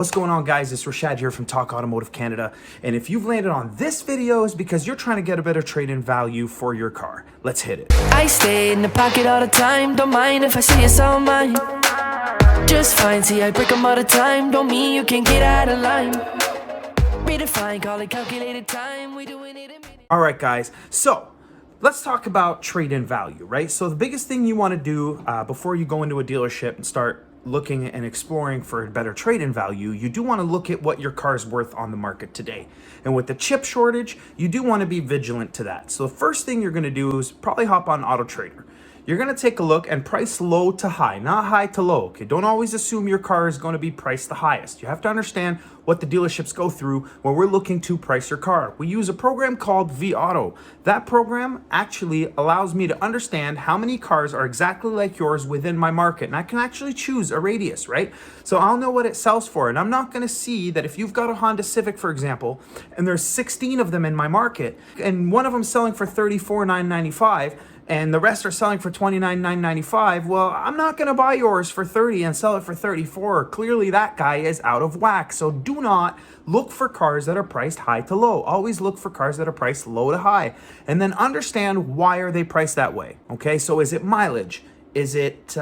What's going on, guys? It's Rashad here from Talk Automotive Canada, and if you've landed on this video, it's because you're trying to get a better trade-in value for your car. Let's hit it. I stay in the pocket all the time, don't mind if I see it's all mine. Just fine, see I break them all the time, don't mean you can get out of line. Redefine, call it calculated time, we doing it in minutes. All right, guys, so let's talk about trade-in value, right? So the biggest thing you want to do before you go into a dealership and start looking and exploring for a better trade-in value, you do want to look at what your car's worth on the market today. And with the chip shortage, you do want to be vigilant to that. So the first thing you're going to do is probably hop on Auto Trader. You're going to take a look and price low to high, not high to low. Okay, don't always assume your car is going to be priced the highest. You have to understand what the dealerships go through when we're looking to price your car. We use a program called vAuto. That program actually allows me to understand how many cars are exactly like yours within my market. And I can actually choose a radius, right? So I'll know what it sells for. And I'm not going to see that if you've got a Honda Civic, for example, and there's 16 of them in my market, and one of them selling for $34,995, and the rest are selling for $29,995, well, I'm not going to buy yours for $30 and sell it for $34. Clearly, that guy is out of whack. So do not look for cars that are priced high to low. Always look for cars that are priced low to high. And then understand, why are they priced that way? Okay, so is it mileage? Is it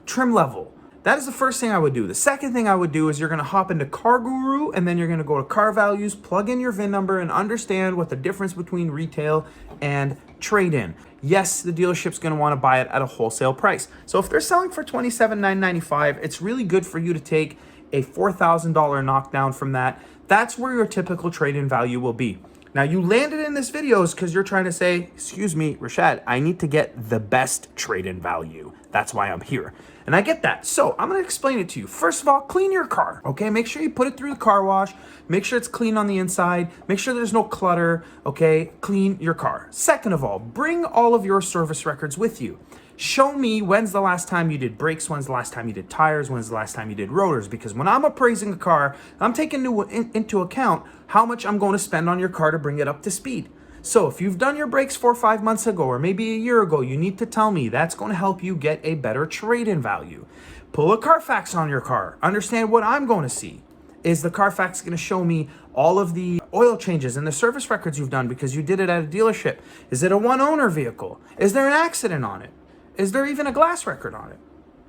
trim level? That is the first thing I would do. The second thing I would do is you're going to hop into Car Guru, and then you're going to go to Car Values, plug in your VIN number, and understand what the difference between retail and trade-in. Yes, the dealership's going to want to buy it at a wholesale price. So if they're selling for $27,995, it's really good for you to take a $4,000 knockdown from that. That's where your typical trade-in value will be. Now, you landed in this video is because you're trying to say, excuse me, Rashad, I need to get the best trade-in value. That's why I'm here. And I get that. So I'm going to explain it to you. First of all, clean your car, okay? Make sure you put it through the car wash. Make sure it's clean on the inside. Make sure there's no clutter, okay? Clean your car. Second of all, bring all of your service records with you. Show me when's the last time you did brakes, when's the last time you did tires, when's the last time you did rotors. Because when I'm appraising a car, I'm taking into account how much I'm going to spend on your car to bring it up to speed. So if you've done your brakes 4 or 5 months ago, or maybe a year ago, you need to tell me. That's going to help you get a better trade-in value. Pull a Carfax on your car. Understand what I'm going to see. Is the Carfax going to show me all of the oil changes and the service records you've done because you did it at a dealership? Is it a one-owner vehicle? Is there an accident on it? Is there even a glass record on it?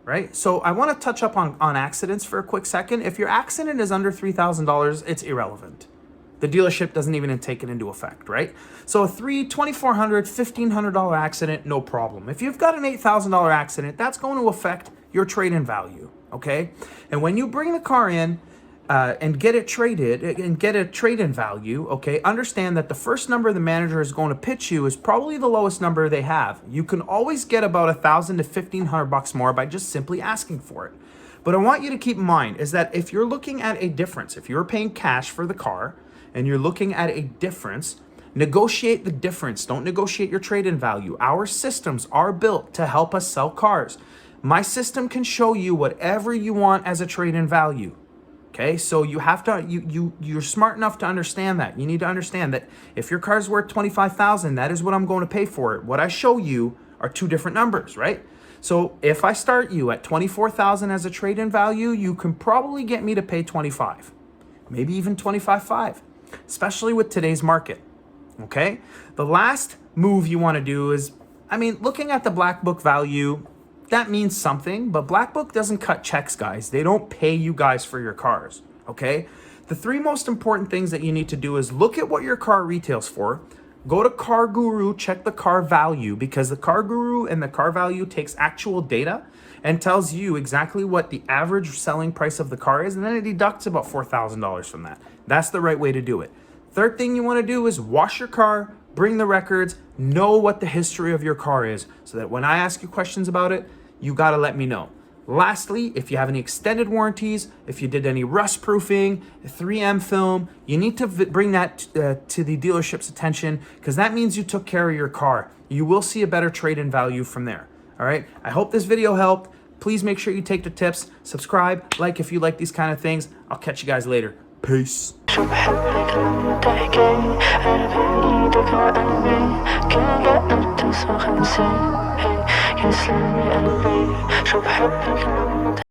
Right? So I want to touch up on accidents for a quick second. If your accident is under $3,000, it's irrelevant. The dealership doesn't even take it into effect, right? So a $2,400, $1,500 accident, no problem. If you've got an $8,000 accident, that's going to affect your trade-in value, okay? And when you bring the car in and get it traded and get a trade-in value, okay, understand that the first number the manager is going to pitch you is probably the lowest number they have. You can always get about $1,000 to $1,500 more by just simply asking for it. But I want you to keep in mind is that if you're looking at a difference, if you're paying cash for the car, and you're looking at a difference, negotiate the difference. Don't negotiate your trade-in value. Our systems are built to help us sell cars. My system can show you whatever you want as a trade-in value. Okay, so you have to, you're smart enough to understand that. You need to understand that if your car's worth $25,000, that is what I'm going to pay for it. What I show you are two different numbers, right? So if I start you at $24,000 as a trade-in value, you can probably get me to pay $25,000, maybe even $25,500. Especially with today's market, okay? The last move you want to do is, looking at the Black Book value, that means something, but Black Book doesn't cut checks, guys. They don't pay you guys for your cars, okay? The 3 most important things that you need to do is look at what your car retails for, go to Car Guru, check the car value, because the Car Guru and the car value takes actual data and tells you exactly what the average selling price of the car is, and then it deducts about $4,000 from that. That's the right way to do it. Third thing you want to do is wash your car, bring the records, know what the history of your car is, so that when I ask you questions about it, you got to let me know. Lastly, if you have any extended warranties, if you did any rust proofing, 3M film, you need to bring that to the dealership's attention, because that means you took care of your car. You will see a better trade-in value from there. All right, I hope this video helped. Please make sure you take the tips, subscribe, like if you like these kind of things. I'll catch you guys later. Peace.